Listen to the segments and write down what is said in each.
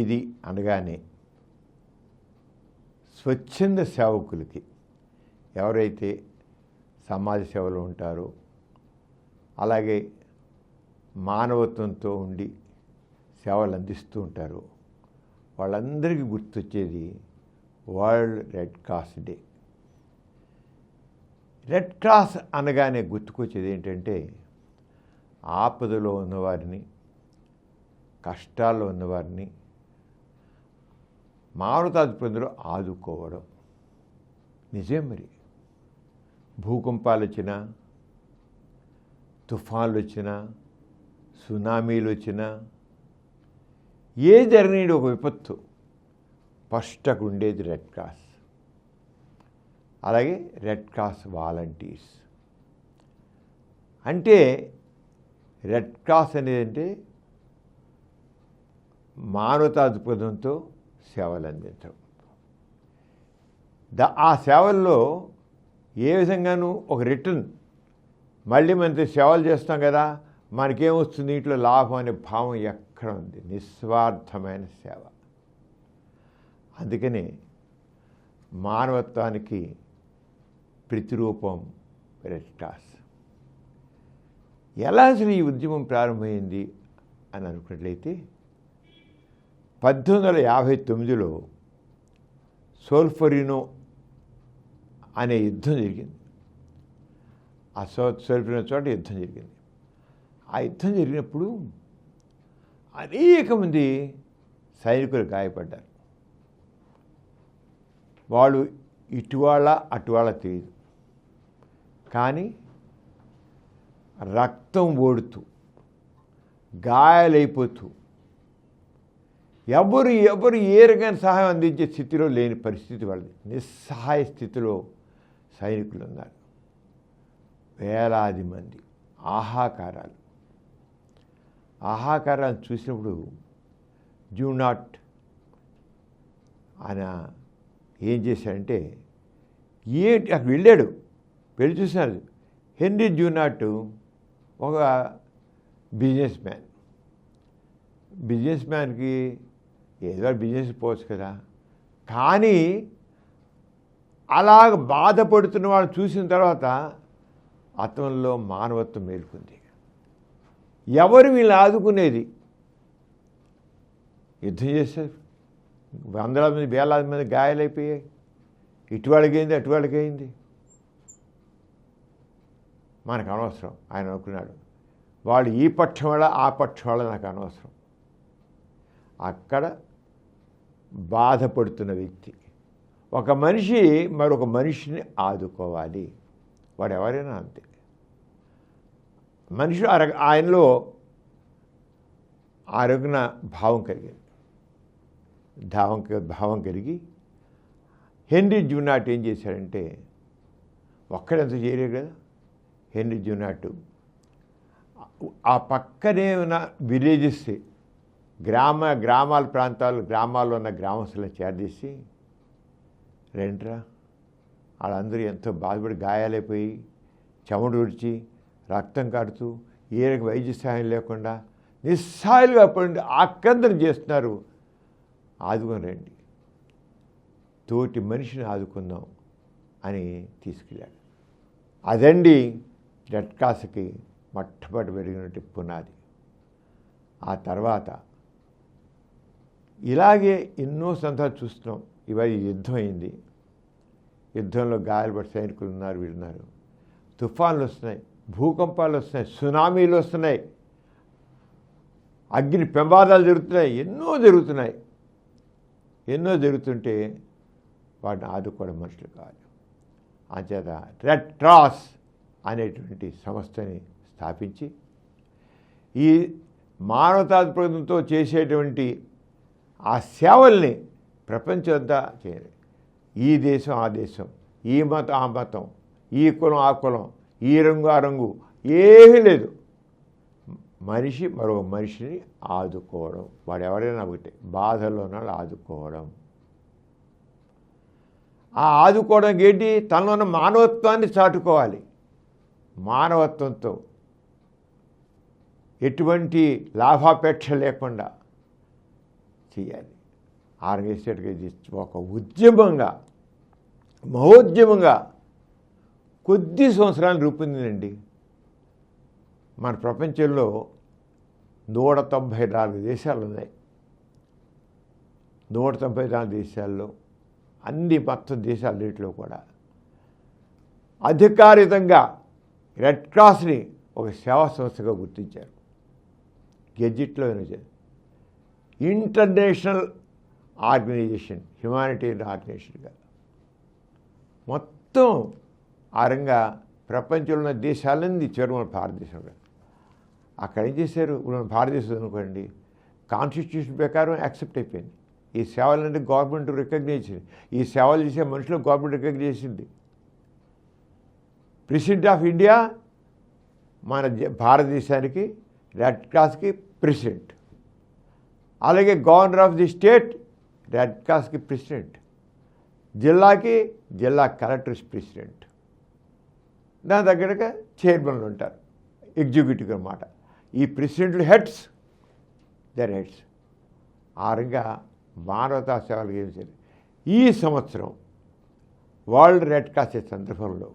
విధి అనగానే స్వచ్ఛంద సేవకులకి, ఎవరైతే సమాజ సేవలో ఉంటారో, అలాగే మానవత్వంతో ఉండి సేవలు అందిస్తూ ఉంటారు, వాళ్ళందరికీ గుర్తొచ్చేది world red cross day. Red cross అనగానే గుర్తుకొచ్చేది ఏంటంటే ఆపదలో ఉన్నవారిని, కష్టాల్లో ఉన్నవారిని మానవతా దృక్పథంలో ఆదుకోవడం. నిజం మరి. భూకంపాలు వచ్చినా, తుఫాన్లు వచ్చినా, సునామీలు వచ్చినా, ఏ జరిగిన ఒక విపత్తు ఫస్ట్ అక్కడ ఉండేది రెడ్ క్రాస్. అలాగే రెడ్ క్రాస్ వాలంటీర్స్ అంటే, రెడ్ క్రాస్ అనేది అంటే మానవతా దృక్పథంతో సేవలు అందించడం. ఆ సేవల్లో ఏ విధంగానూ ఒక రిటర్న్, మళ్ళీ మనతో సేవలు చేస్తాం కదా, మనకేమొస్తుంది ఇంట్లో లాభం అనే భావం ఎక్కడ ఉంది? నిస్వార్థమైన సేవ. అందుకని మానవత్వానికి ప్రతిరూపం రెడ్ క్రాస్. ఎలా అసలు ఈ ఉద్యమం ప్రారంభమైంది అని అనుకున్నట్లయితే 1859లో సోల్ఫెరినో అనే యుద్ధం జరిగింది. ఆ సోల్ఫెరినో చోట యుద్ధం జరిగింది. ఆ యుద్ధం జరిగినప్పుడు అనేక మంది సైనికులు గాయపడ్డారు. వాళ్ళు ఇటువాళ్ళ అటువాళ్ళ తెలియదు, కానీ రక్తం ఓడుతూ, గాయాలైపోతూ, ఎవరు ఏ రకమైన సహాయం అందించే స్థితిలో లేని పరిస్థితి వాళ్ళది. నిస్సహాయ స్థితిలో సైనికులు ఉన్నారు. వేలాది మంది. ఆహాకారాలు చూసినప్పుడు జూనాట్ ఆయన ఏం చేశాడంటే, అక్కడ వెళ్ళాడు, వెళ్ళి చూసినారు. హెన్రీ జూనాట్ ఒక బిజినెస్ మ్యాన్కి ఏదో బిజినెస్ పోవచ్చు కదా, కానీ అలాగ బాధపడుతున్న వాళ్ళు చూసిన తర్వాత అతనిలో మానవత్వం మేలుకుంది. ఎవరు వీళ్ళు ఆదుకునేది? యుద్ధం చేశారు, వందలాది మంది, వేలాది మంది గాయాలైపోయాయి. ఇటువాళ్ళకైంది, అటువాళ్ళకైంది, మనకు అనవసరం. ఆయన అనుకున్నాడు, వాళ్ళు ఈ పక్షం వాళ్ళ ఆ పక్షం వాళ్ళ నాకు అనవసరం. అక్కడ బాధపడుతున్న వ్యక్తి, ఒక మనిషి మరొక మనిషిని ఆదుకోవాలి. వాడు ఎవరైనా అంతే. మనిషి ఆయనలో ఆరోగ్య భావం కలిగింది. భావం కలిగి హెన్రీ జూనాట్ ఏం చేశాడంటే, ఒక్కడంత చేయలేదు కదా హెన్రీ జూనాట్, ఆ పక్కనే ఉన్న విలేజెస్, గ్రామాల గ్రామాల్లో ఉన్న గ్రామస్తులను చేరదీసి, రండిరా, వాళ్ళందరూ ఎంతో బాధపడి గాయాలైపోయి, చెమట ఉడిచి, రక్తం కాడుతూ, ఏ రకం వైద్య సహాయం లేకుండా నిస్సహాయులుగా పడి ఆక్రందన చేస్తున్నారు, ఆదుకొని రండి, తోటి మనిషిని ఆదుకుందాం అని తీసుకెళ్ళాడు. అదండి రెడ్ క్రాస్కి మొట్టమొదటి పెరిగినట్టు పునాది. ఆ తర్వాత ఇలాగే ఎన్నో సందర్భాలు చూస్తున్నాం. ఇవాళ యుద్ధం అయింది, యుద్ధంలో గాయాలపడి సైనికులు ఉన్నారు, వీళ్ళున్నారు. తుఫాన్లు వస్తున్నాయి, భూకంపాలు వస్తున్నాయి, సునామీలు వస్తున్నాయి, అగ్ని ప్రమాదాలు జరుగుతున్నాయి, ఎన్నో జరుగుతుంటే వాటిని ఆదుకోవడం మనుషులు కాదు. అంచేత రెడ్ క్రాస్ అనేటువంటి సంస్థని స్థాపించి ఈ మానవతా దృక్పథంతో చేసేటువంటి ఆ సేవల్ని ప్రపంచమంతా చేయాలి. ఈ దేశం ఆ దేశం, ఈ మతం ఆ మతం, ఈ కులం ఆ కులం, ఈ రంగు ఆ రంగు ఏమీ లేదు. మనిషి మరో మనిషిని ఆదుకోవడం, వాడు ఎవరైనా ఒకటి బాధల్లో ఉన్నాడు ఆదుకోవడం. ఆ ఆదుకోవడానికి ఏంటి? తనలో ఉన్న మానవత్వాన్ని చాటుకోవాలి. మానవత్వంతో ఎటువంటి లాభాపేక్ష లేకుండా చేయాలి. ఆర్గనైజేషన్గా ఇది ఒక ఉద్యమంగా, మహోద్యమంగా కొద్ది సంవత్సరాలు రూపొందిందండి. మన ప్రపంచంలో 194 దేశాలు ఉన్నాయి. 194 దేశాల్లో అన్ని మొత్తం దేశాలన్నింటిలో కూడా అధికారితంగా రెడ్ క్రాస్ని ఒక సేవా సంస్థగా గుర్తించారు. గెజిట్లో ఇంటర్నేషనల్ ఆర్గనైజేషన్, హ్యుమానిటేరియన్ ఆర్గనైజేషన్గా మొత్తం ఆ రంగా ప్రపంచంలో ఉన్న దేశాలన్నీ చివరి మన భారతదేశంలో. అక్కడ ఏం చేశారు? మన భారతదేశం అనుకోండి, కాన్స్టిట్యూషన్ ప్రకారం యాక్సెప్ట్ అయిపోయింది. ఈ సేవలన్నీ గవర్నమెంట్ రికగ్నైజ్ చేసింది. ఈ సేవలు చేసే మనుషులు గవర్నమెంట్ రికగ్నైజ్ చేసింది. ప్రెసిడెంట్ ఆఫ్ ఇండియా మన భారతదేశానికి రెడ్ క్రాస్కి ప్రెసిడెంట్. అలాగే governor of the state red క్రాస్కి ప్రెసిడెంట్. జిల్లాకి జిల్లా కలెక్టర్స్ ప్రెసిడెంట్. దాని దగ్గరగా చైర్మన్లు ఉంటారు, ఎగ్జిక్యూటివ్ అన్నమాట. ఈ ప్రెసిడెంట్లు హెడ్స్, దర్ హెడ్స్. ఆ రంగా మానవతా సేవలు ఏం చేయాలి. ఈ సంవత్సరం వరల్డ్ రెడ్ క్రాస్ సందర్భంలో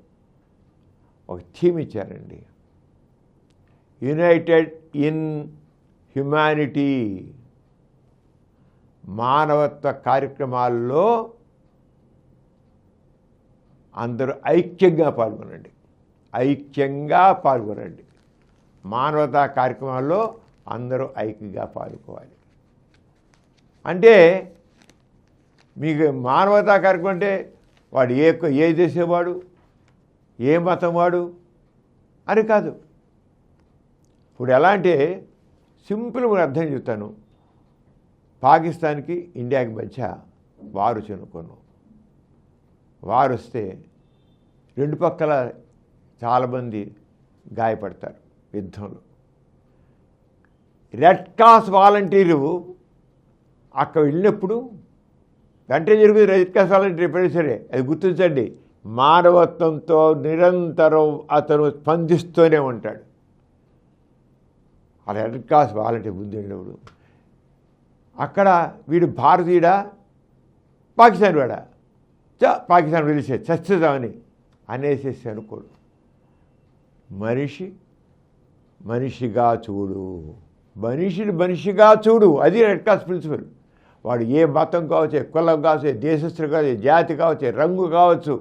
ఒక థీమ్ ఇచ్చారండి, యునైటెడ్ ఇన్ హ్యుమానిటీ. మానవత్వ కార్యక్రమాల్లో అందరూ ఐక్యంగా పాల్గొనండి, ఐక్యంగా పాల్గొనండి. మానవతా కార్యక్రమాల్లో అందరూ ఐక్యంగా పాల్గొవాలి. అంటే మీకు మానవతా కార్యక్రమం అంటే వాడు ఏ దేశవాడు, ఏ మతం వాడు అని కాదు. ఇప్పుడు ఎలా అంటే సింపుల్గా అర్థం చెప్తాను. పాకిస్తాన్కి ఇండియాకి మధ్య వారు చెనుకున్నాం. వారు వస్తే రెండు పక్కల చాలామంది గాయపడతారు యుద్ధంలో. రెడ్ క్రాస్ వాలంటీరు అక్కడ వెళ్ళినప్పుడు వెంటనే జరుగుతుంది. రెడ్ క్రాస్ వాలంటీర్ ఎప్పుడైనా సరే అది గుర్తించండి, మానవత్వంతో నిరంతరం అతను స్పందిస్తూనే ఉంటాడు. ఆ రెడ్ క్రాస్ వాలంటీర్ ముందు వెళ్ళినప్పుడు అక్కడ వీడు భారతీయుడా పాకిస్తాన్ వాడా, పాకిస్తాన్ వెలిసే చచ్చుదామని అనేసేసి అనుకోడు. మనిషిగా చూడు, మనిషిగా చూడు. అది రెడ్ క్రాస్ ప్రిన్సిపల్. వాడు ఏ మతం కావచ్చు, కులం కావచ్చు, దేశస్తులు కావచ్చు, జాతి కావచ్చు, రంగు కావచ్చు.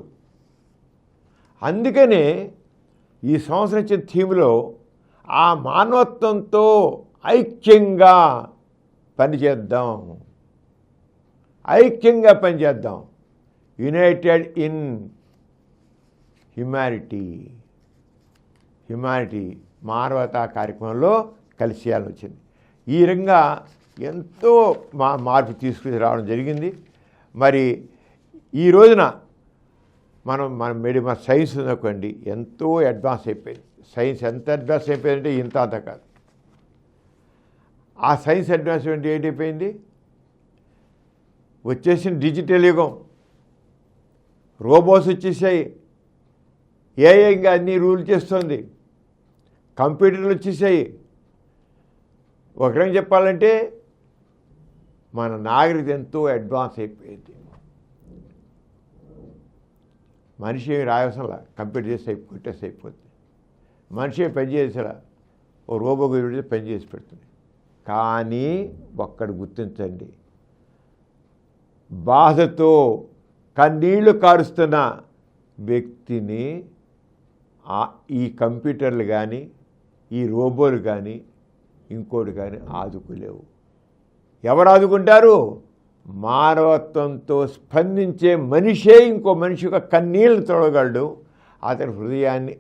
అందుకనే ఈ సంవత్సరం ఇచ్చిన థీమ్లో ఆ మానవత్వంతో ఐక్యంగా పనిచేద్దాం, ఐక్యంగా పనిచేద్దాం. యునైటెడ్ ఇన్ హ్యుమానిటీ మానవతా కార్యక్రమంలో కలిసి చేయాలని వచ్చింది. ఈ రంగా ఎంతో మార్పు తీసుకుని రావడం జరిగింది. మరి ఈ రోజున మన సైన్స్ అనుకోండి ఎంతో అడ్వాన్స్ అయిపోయింది. సైన్స్ ఎంత అడ్వాన్స్ అయిపోయిందంటే ఇంత అంత కాదు. ఆ సైన్స్ అడ్వాన్స్మెంట్ ఏంటైపోయింది? వచ్చేసిన డిజిటల్ యుగం, రోబోట్స్ వచ్చేసాయి, ఏఐ ఇంకా అన్నీ రూల్ చేస్తుంది, కంప్యూటర్లు వచ్చేసాయి. ఒక రకంగా చెప్పాలంటే మన నాగరికత ఎంతో అడ్వాన్స్ అయిపోయింది. మనిషి ఏమి రాయవసంలా, కంప్యూటర్ చేసి కొట్టేసి అయిపోతుంది. మనిషి పని చేసేలా ఓ రోబో గురించి పని చేసి పెడుతుంది. కానీ ఒక్కడు గుర్తించండి, బాధతో కన్నీళ్లు కారుస్తున్న వ్యక్తిని ఈ కంప్యూటర్లు కానీ ఈ రోబోలు కానీ ఇంకోటి కానీ ఆదుకోలేవు. ఎవరు ఆదుకుంటారు? మానవత్వంతో స్పందించే మనిషే ఇంకో మనిషి యొక్క కన్నీళ్లు తొడగలడు, అతని హృదయాన్ని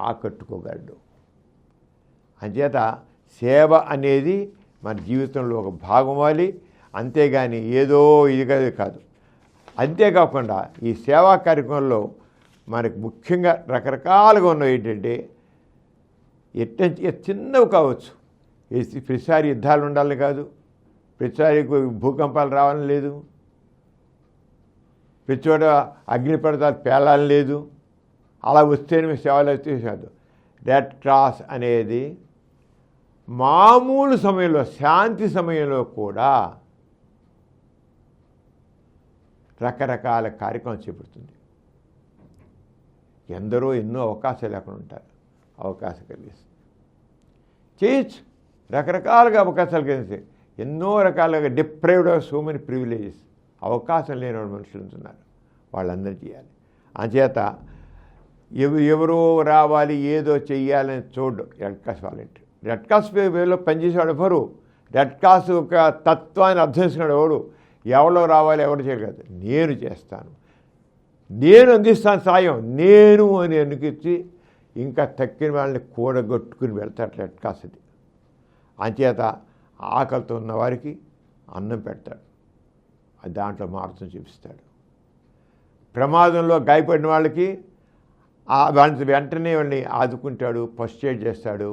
ఆకట్టుకోగలడు. అంచేత సేవ అనేది మన జీవితంలో ఒక భాగం అవ్వాలి, అంతేగాని ఏదో ఇదిగా కాదు. అంతేకాకుండా ఈ సేవా కార్యక్రమంలో మనకు ముఖ్యంగా రకరకాలుగా ఉన్నవి ఏంటంటే చిన్నవి కావచ్చు. ప్రతిసారి యుద్ధాలు ఉండాలని కాదు, ప్రతిసారి భూకంపాలు రావాలని లేదు, ప్రతి చోట అగ్నిపర్వతాలు పేలాలని లేదు. అలా వస్తేనే సేవలు అయితే కాదు. రెడ్ క్రాస్ అనేది మామూలు సమయంలో, శాంతి సమయంలో కూడా రకరకాల కార్యక్రమం చేపడుతుంది. ఎందరో ఎన్నో అవకాశాలు లేకుండా ఉంటారు, అవకాశం కలిగిస్తుంది. చేయొచ్చు, రకరకాలుగా అవకాశాలు కలిగిస్తాయి. ఎన్నో రకాలుగా deprived of so many privileges, అవకాశం లేని మనుషులు ఉంటున్నారు, వాళ్ళందరూ చేయాలి. అంచేత ఎవరో రావాలి ఏదో చెయ్యాలని చూడడం red cross volunteer. Red cross వేలో పనిచేసేవాడు ఎవరు, రెడ్ క్రాస్ ఒక తత్వాన్ని అర్థం చేసుకున్నాడు ఎవడు, ఎవరో రావాలి ఎవరు చేయగలదు, నేను చేస్తాను, నేను అందిస్తాను సాయం, నేను అని అనిపించి ఇంకా తక్కిన వాళ్ళని కూడగొట్టుకుని వెళ్తాడు రెడ్ క్రాస్. అది అంచేత ఆకలితో ఉన్న వారికి అన్నం పెడతాడు, దాంట్లో మార్గం చూపిస్తాడు. ప్రమాదంలో గాయపడిన వాళ్ళకి వాళ్ళని వెంటనే వాళ్ళని ఆదుకుంటాడు, ఫస్ట్ ఎయిడ్ చేస్తాడు,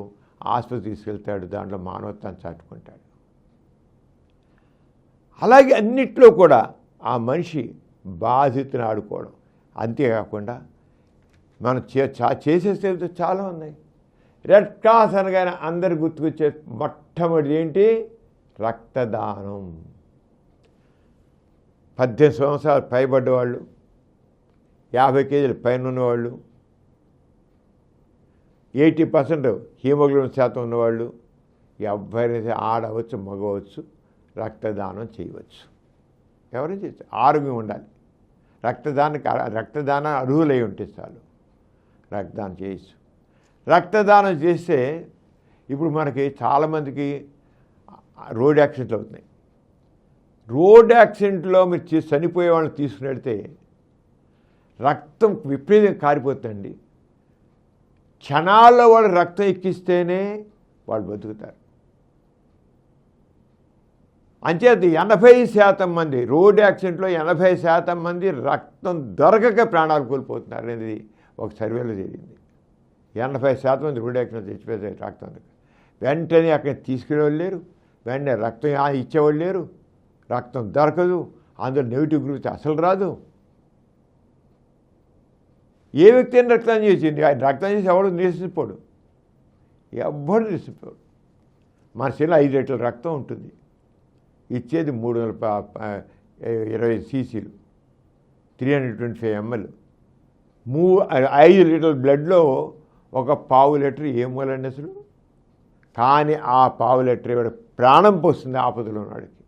ఆసుపత్రి తీసుకెళ్తాడు, దాంట్లో మానవత్వాన్ని చాటుకుంటాడు. అలాగే అన్నిట్లో కూడా ఆ మనిషి బాధితుని ఆడుకోవడం. అంతేకాకుండా మనం చేసేస్తే చాలా ఉన్నాయి. రెడ్ క్రాస్ అనగానే అందరు గుర్తుకొచ్చే మొట్టమొదటి ఏంటి, రక్తదానం. 18 సంవత్సరాలు పైబడ్డవాళ్ళు, 50 కేజీల పైన ఉన్నవాళ్ళు, 80% హీమోగ్లోబిన్ శాతం ఉన్నవాళ్ళు, ఎవరైనా ఆడవచ్చు మగవచ్చు రక్తదానం చేయవచ్చు. ఎవరైనా చేయవచ్చు, ఆరోగ్యం ఉండాలి. రక్తదాన అర్హులై ఉంటే చాలు రక్తదానం చేయొచ్చు. రక్తదానం చేస్తే ఇప్పుడు మనకి చాలామందికి రోడ్ యాక్సిడెంట్లు అవుతున్నాయి. రోడ్ యాక్సిడెంట్లో మీరు చనిపోయే వాళ్ళని తీసుకుని వెళ్తే రక్తం విపరీతంగా కారిపోతుందండి. క్షణాల్లో వాళ్ళు రక్తం ఎక్కిస్తేనే వాళ్ళు బతుకుతారు. అంచేత 80% మంది రోడ్ యాక్సిడెంట్లో 80% మంది రక్తం దొరకక ప్రాణాలు కోల్పోతున్నారు అనేది ఒక సర్వేలో జరిగింది. 80% మంది రోడ్ యాక్సిడెంట్ చచ్చిపోతారు రక్తం దొరక. వెంటనే అక్కడ తీసుకునేవాళ్ళు లేరు, వెంటనే రక్తం ఇచ్చేవాళ్ళు లేరు, రక్తం దొరకదు, అందులో నెగిటివ్ గ్రూప్ అసలు రాదు. ఏ వ్యక్తి అయినా రక్తం చేసింది, ఆయన రక్తం చేసి ఎవడు నిరసిపోడు, ఎవ్వడు నిరసిపోడు. మన శరీరంలో 5 లీటర్ల రక్తం ఉంటుంది, ఇచ్చేది 320 cc, 325 ml. 5 లీటర్ల బ్లడ్లో ఒక 1/2 లీటర్ ఏమోలండి అసలు. కానీ ఆ 1/2 లీటర్ ఇవాడు ప్రాణం పోస్తుంది ఆపదలో ఉన్నవాడికి.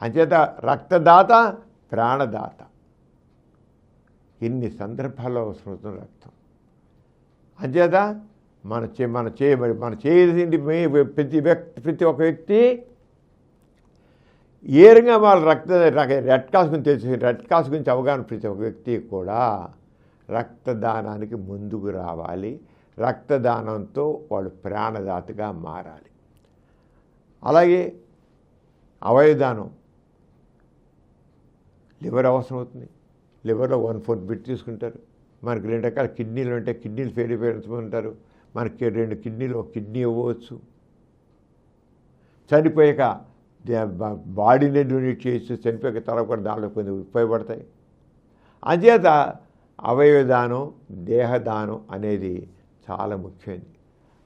అంచేత రక్తదాత ప్రాణదాత. ఇన్ని సందర్భాల్లో అవసరమవుతున్న రక్తం. అంచేత మన చేయాల్సింది ప్రతి ఒక్క వ్యక్తి ఏ రకంగా వాళ్ళ రెడ్ క్రాస్ గురించి తెలిసి రెడ్ క్రాస్ గురించి అవగాహన ప్రతి ఒక్క వ్యక్తి కూడా రక్తదానానికి ముందుకు రావాలి. రక్తదానంతో వాళ్ళు ప్రాణదాతగా మారాలి. అలాగే అవయవదానం. లివర్ అవసరం అవుతుంది. లివర్లో 1/4 బిట్ తీసుకుంటారు. మనకి 2 రకాల కిడ్నీలు ఉంటాయి, కిడ్నీలు ఫెయిల్ అయిపోయి ఉంటారు. మనకి 2 కిడ్నీలు, ఒక కిడ్నీ ఇవ్వచ్చు. చనిపోయాక బాడీని డొనేట్ చేయొచ్చు, చనిపోయాక తర్వాత కూడా దాంట్లో కొన్ని ఉపయోగపడతాయి. అంచేత అవయవదానం, దేహదానం అనేది చాలా ముఖ్యమైనది.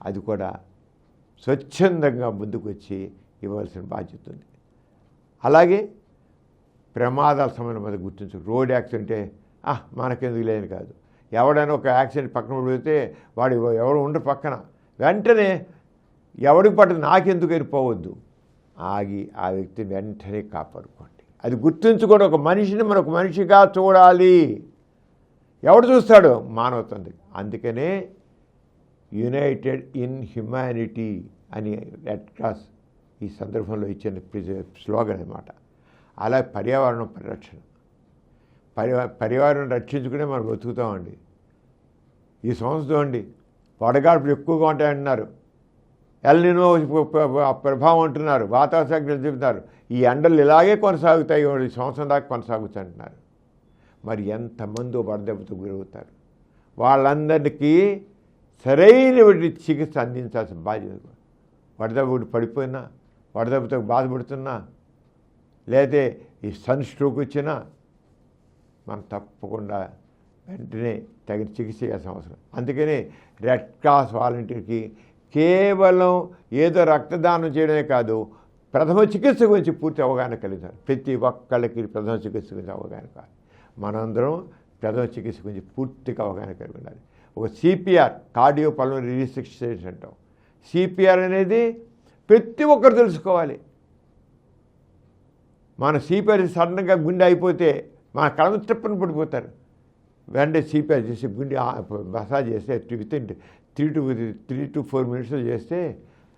అది కూడా స్వచ్ఛందంగా ముందుకు వచ్చి ఇవ్వాల్సిన బాధ్యత ఉంది. అలాగే ప్రమాదాల సమయం మీద గుర్తించు. రోడ్ యాక్సిడెంటే మనకెందుకు లేని కాదు. ఎవడైనా ఒక యాక్సిడెంట్ పక్కన పడితే వాడు ఎవరు ఉండరు పక్కన, వెంటనే ఎవడికి పట్టదు నాకెందుకు వెళ్ళిపోవద్దు, ఆగి ఆ వ్యక్తిని వెంటనే కాపాడుకోండి. అది గుర్తుంచుకోండి. ఒక మనిషిని మనకు మనిషిగా చూడాలి. ఎవడు చూస్తాడు? మానవత్వం. అందుకనే యునైటెడ్ ఇన్ హ్యుమానిటీ అని రెడ్ క్రాస్ ఈ సందర్భంలో ఇచ్చిన స్లోగన్ అన్నమాట. అలా పర్యావరణం పరిరక్షణ, పర్యావరణం రక్షించుకునే మనం బతుకుతామండి. ఈ సంవత్సరం అండి వడగాడ్పులు ఎక్కువగా ఉంటాయంటున్నారు, ఎల్నినో ప్రభావం అంటున్నారు, వాతావరణ శాఖలు చెబుతున్నారు. ఈ ఎండలు ఇలాగే కొనసాగుతాయి, ఈ సంవత్సరం దాకా కొనసాగుతాయి అంటున్నారు. మరి ఎంతమంది వడదెబ్బతో గురవుతారు? వాళ్ళందరికీ సరైన చికిత్స అందించాల్సిన బాధ్యత. వడదెబ్బ పడిపోయినా, వడదెబ్బతో బాధపడుతున్నా, లేకపోతే ఈ సన్ స్ట్రోక్ వచ్చినా మనం తప్పకుండా వెంటనే తగిన చికిత్స చేయాల్సిన అవసరం. అందుకని రెడ్ క్రాస్ వాలంటీర్కి కేవలం ఏదో రక్తదానం చేయడమే కాదు, ప్రథమ చికిత్స గురించి పూర్తి అవగాహన కలిగించాలి. ప్రతి ఒక్కళ్ళకి ప్రథమ చికిత్స గురించి అవగాహన కావాలి. మనందరం ప్రథమ చికిత్స గురించి పూర్తిగా అవగాహన కలిగి ఉండాలి. ఒక సిపిఆర్, కార్డియో పల్మనరీ రీసెసిటేషన్ అంటాం. సిపిఆర్ అనేది ప్రతి ఒక్కరు తెలుసుకోవాలి. మన సిపిఆర్ సడన్గా గుండె అయిపోతే మన కళ్ళ తిప్పని పడిపోతారు. వెంటనే సిపిఆర్ చేసి గుండె మసాజ్ చేస్తే వితిన్ 3 to 4 minutes చేస్తే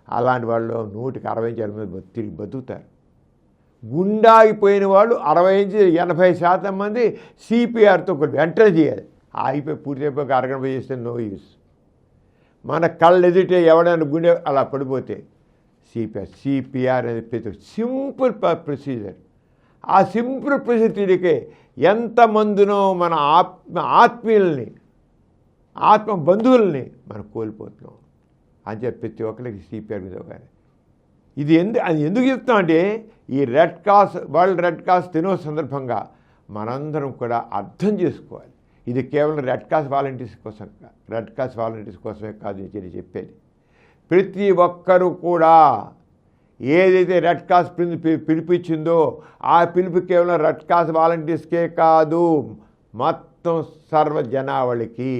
అలాంటి వాళ్ళు 160 తిరిగి బతుకుతారు. గుండె ఆగిపోయిన వాళ్ళు 60-80% మంది సిపిఆర్తో వెంటనే చేయాలి. ఆగిపోయి పూర్తి అయిపోయి అరగంట చేస్తే నో యూస్. మన కళ్ళు ఎదుటే ఎవడైనా గుండె అలా పడిపోతే సిపిఆర్ అనేది ప్రతి సింపుల్ ప్రొసీజర్. ఆ సింపుల్ ప్రొసీజర్కే ఎంతమందినో మన ఆత్మీయుల్ని, ఆత్మ బంధువుల్ని మనం కోల్పోతున్నాం. అని చెప్పి ప్రతి ఒక్కరికి సిపిఆర్ మీద కానీ ఇది ఎందుకు చెప్తాం అంటే ఈ వరల్డ్ రెడ్ క్రాస్ దినోత్సవ సందర్భంగా మనందరం కూడా అర్థం చేసుకోవాలి. ఇది కేవలం రెడ్ క్రాస్ వాలంటీర్స్ కోసమే కాదు నేను చెప్పేది. ప్రతి ఒక్కరూ కూడా ఏదైతే రెడ్ క్రాస్ పిలిపించిందో ఆ పిలుపు కేవలం రెడ్ క్రాస్ వాలంటీర్స్కే కాదు, మొత్తం సర్వ జనావళికి,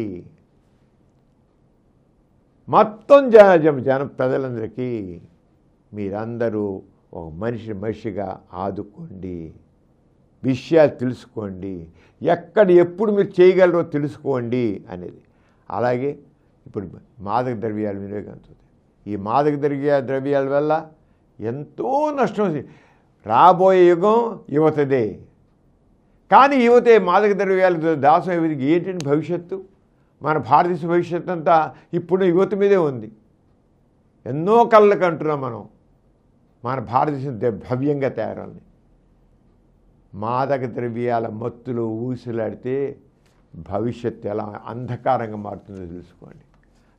మొత్తం జన ప్రజలందరికీ మీరందరూ ఒక మనిషిగా ఆదుకోండి, విషయాలు తెలుసుకోండి, ఎప్పుడు మీరు చేయగలరో తెలుసుకోండి అనేది. అలాగే ఇప్పుడు మాదక ద్రవ్యాల వినియోగం అవుతుంది. ఈ మాదక ద్రవ్యాల వల్ల ఎంతో నష్టం. రాబోయే యుగం యువతదే. కానీ యువతే మాదక ద్రవ్యాలు దాసం ఏంటంటే భవిష్యత్తు, మన భారతదేశ భవిష్యత్తు అంతా ఇప్పుడు యువత మీదే ఉంది. ఎన్నో కళ్ళకు అంటున్నాం మనం మన భారతదేశం భవ్యంగా తయారవుంది. మాదక ద్రవ్యాల మత్తులు ఊసిలాడితే భవిష్యత్తు ఎలా అంధకారంగా మారుతుందో తెలుసుకోండి.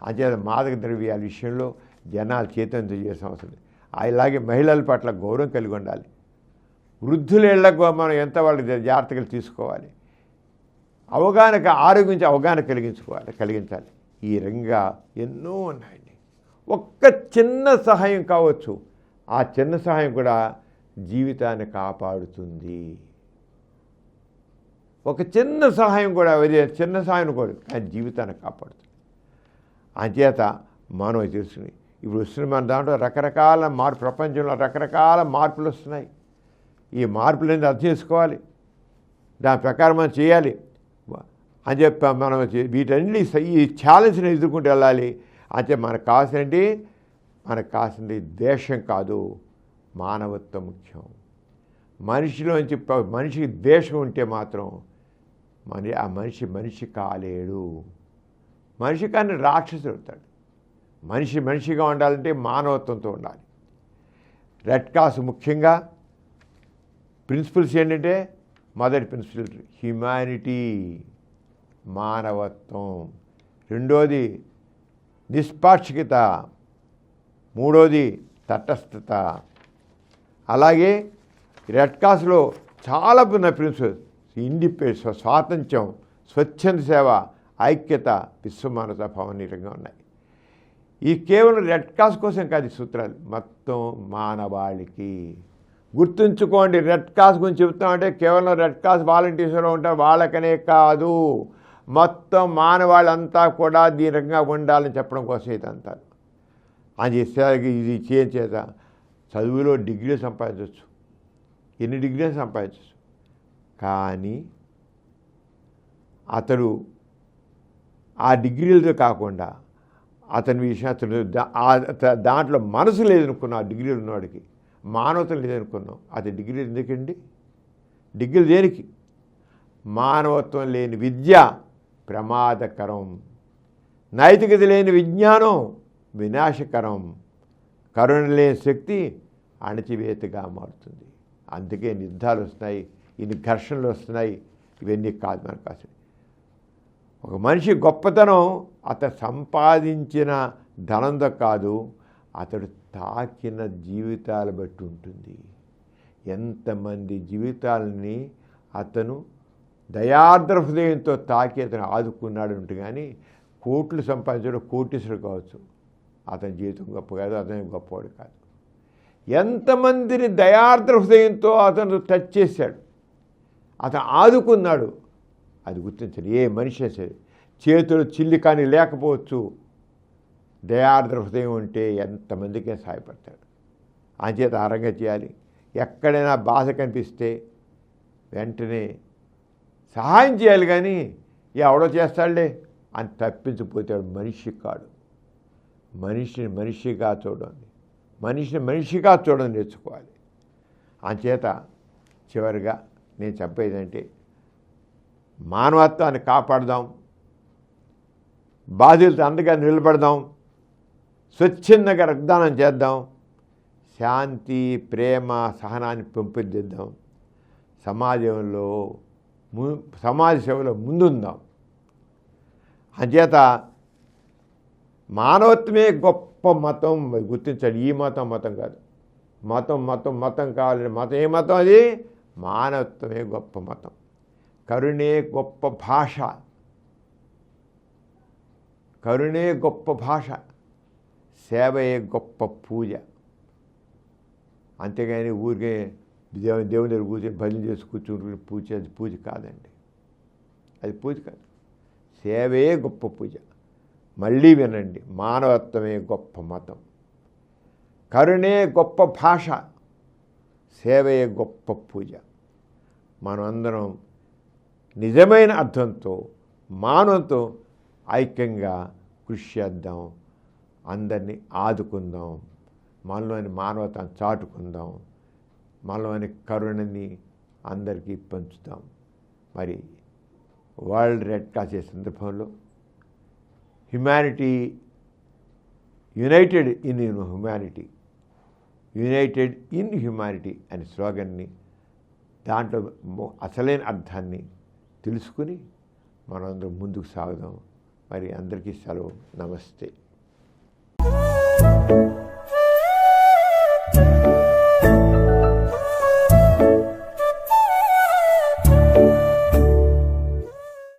అంచేత మాదక ద్రవ్యాల విషయంలో జనాలు చైతన్యం చేసిన అవసరం. అలాగే మహిళల పట్ల గౌరవం కలిగి ఉండాలి. వృద్ధులేళ్లకు మనం ఎంత వాళ్ళకి జాగ్రత్తలు తీసుకోవాలి. ఆరోగ్యం గురించి అవగాహన కలిగించాలి. ఈ రంగా ఎన్నో ఉన్నాయండి. ఒక్క చిన్న సహాయం కావచ్చు, ఆ చిన్న సహాయం కూడా జీవితాన్ని కాపాడుతుంది. ఒక చిన్న సహాయం కూడా కానీ జీవితాన్ని కాపాడుతుంది. అంచేత మనం తెలుసుకుని ఇప్పుడు వస్తున్న మన దాంట్లో రకరకాల ప్రపంచంలో రకరకాల మార్పులు వస్తున్నాయి. ఈ మార్పులన్నీ అర్థం చేసుకోవాలి, దాని ప్రకారం మనం చేయాలి అని చెప్పి మనం వీటన్ని ఈ ఛాలెంజ్ని ఎదుర్కొంటూ వెళ్ళాలి. అంటే మనకు కావాల్సింది దేశం కాదు, మానవత్వం ముఖ్యం. మనిషికి ద్వేషం ఉంటే మాత్రం ఆ మనిషి కాలేడు. మనిషి కానీ రాక్షసుడు అవుతాడు. మనిషిగా ఉండాలంటే మానవత్వంతో ఉండాలి. రెడ్ క్రాస్ ముఖ్యంగా ప్రిన్సిపల్స్ ఏంటంటే మొదటి ప్రిన్సిపల్ హ్యుమానిటీ, మానవత్వం. రెండోది నిష్పాక్షికత. మూడోది తటస్థత. అలాగే రెడ్ క్రాస్లో చాలా ప్రిన్సిపల్స్ ఇండిపెండెన్స్, స్వాతంత్ర్యం, స్వచ్ఛంద సేవ, ఐక్యత, విశ్వమానవతా భావం రంగా ఉన్నాయి. ఈ కేవలం రెడ్ క్రాస్ కోసం కాదు సూత్రాలు, మొత్తం మానవాళికి. గుర్తుంచుకోండి, రెడ్ క్రాస్ గురించి చెబుతామంటే కేవలం రెడ్ క్రాస్ వాలంటీర్స్లో ఉంటారు వాళ్ళకనే కాదు, మొత్తం మానవాళ్ళంతా కూడా దీని రకంగా ఉండాలని చెప్పడం కోసం ఇదంతా. అది ఇది చేత చదువులో డిగ్రీలు సంపాదించవచ్చు, ఎన్ని డిగ్రీలు సంపాదించవచ్చు. కానీ అతడు ఆ డిగ్రీలతో కాకుండా అతని విషయం దాంట్లో మనసు లేదనుకున్నా, ఆ డిగ్రీలు ఉన్నవాడికి మానవత్వం లేదనుకున్నాం. అది డిగ్రీలు ఎందుకండి? డిగ్రీలు దేనికి? మానవత్వం లేని విద్య ప్రమాదకరం, నైతికత లేని విజ్ఞానం వినాశకరం, కరుణ లేని శక్తి అణచివేతగా మారుతుంది. అందుకే యుద్ధాలు వస్తున్నాయి, ఇన్ని ఘర్షణలు వస్తున్నాయి. ఇవన్నీ కాదు మనకు అసలు. ఒక మనిషి గొప్పతనం అతను సంపాదించిన ధనంతో కాదు, అతడు తాకిన జీవితాలు బట్టి ఉంటుంది. ఎంతమంది జీవితాలని అతను దయార్ద్ర హృదయంతో తాకి అతను ఆదుకున్నాడు ఉంటే. కానీ కోట్లు సంపాదించడం కోటీశ్వరుడు కావచ్చు, అతని జీవితం గొప్ప కాదు, అతని గొప్పవాడు కాదు. ఎంతమందిని దయార్ద్ర హృదయంతో అతను టచ్ చేశాడు, అతను ఆదుకున్నాడు. అది గుర్తించాలి. ఏ మనిషి సరే చేతులు చిల్లి కానీ లేకపోవచ్చు, దయార్ద్ర హృదయం ఉంటే ఎంతమందికే సహాయపడతాడు. అంచేత ఆరంగా చేయాలి. ఎక్కడైనా బాధ కనిపిస్తే వెంటనే సహాయం చేయాలి, కానీ ఎవడో చేస్తాడులే అని తప్పించిపోతాడు. మనిషి కాడు. మనిషిని మనిషిగా చూడండి, మనిషిని మనిషిగా చూడడం నేర్చుకోవాలి. అంచేత చివరిగా నేను చెప్పేదంటే మానవత్వాన్ని కాపాడదాం, బాధితులతో అండగా నిలబడదాం, స్వచ్ఛందంగా రక్తదానం చేద్దాం, శాంతి ప్రేమ సహనాన్ని పెంపొందిద్దాం, సమాజ సేవలో ముందుందాం. అంచేత మానవత్వమే గొప్ప మతం గుర్తించాలి. ఈ మతం కాదు. మతం కావాలంటే మతం ఏ మతం? అది మానవత్వమే గొప్ప మతం. కరుణే గొప్ప భాష, కరుణే గొప్ప భాష, సేవయే గొప్ప పూజ. అంతేగాని ఊరికే దేవుని దగ్గర కూర్చొని భజన చేసి కూర్చుని పూజ, అది పూజ కాదండి. అది పూజ కాదు. సేవయే గొప్ప పూజ. మళ్ళీ వినండి, మానవత్వమే గొప్ప మతం, కరుణే గొప్ప భాష, సేవయే గొప్ప పూజ. మనం అందరం నిజమైన అర్థంతో మానవంతో ఐక్యంగా కృషి చేద్దాం, అందరినీ ఆదుకుందాం, మనలోని మానవతను చాటుకుందాం, మనలోని కరుణని అందరికీ పంచుదాం. మరి వరల్డ్ రెడ్ క్రాస్ డే సందర్భంలో humanity United in humanity, United in humanity అనే స్లోగన్ని, దాంట్లో అసలైన అర్థాన్ని తెలుసుకుని మనందరం ముందుకు సాగుదాం. మరి అందరికీ సెలవు. నమస్తే.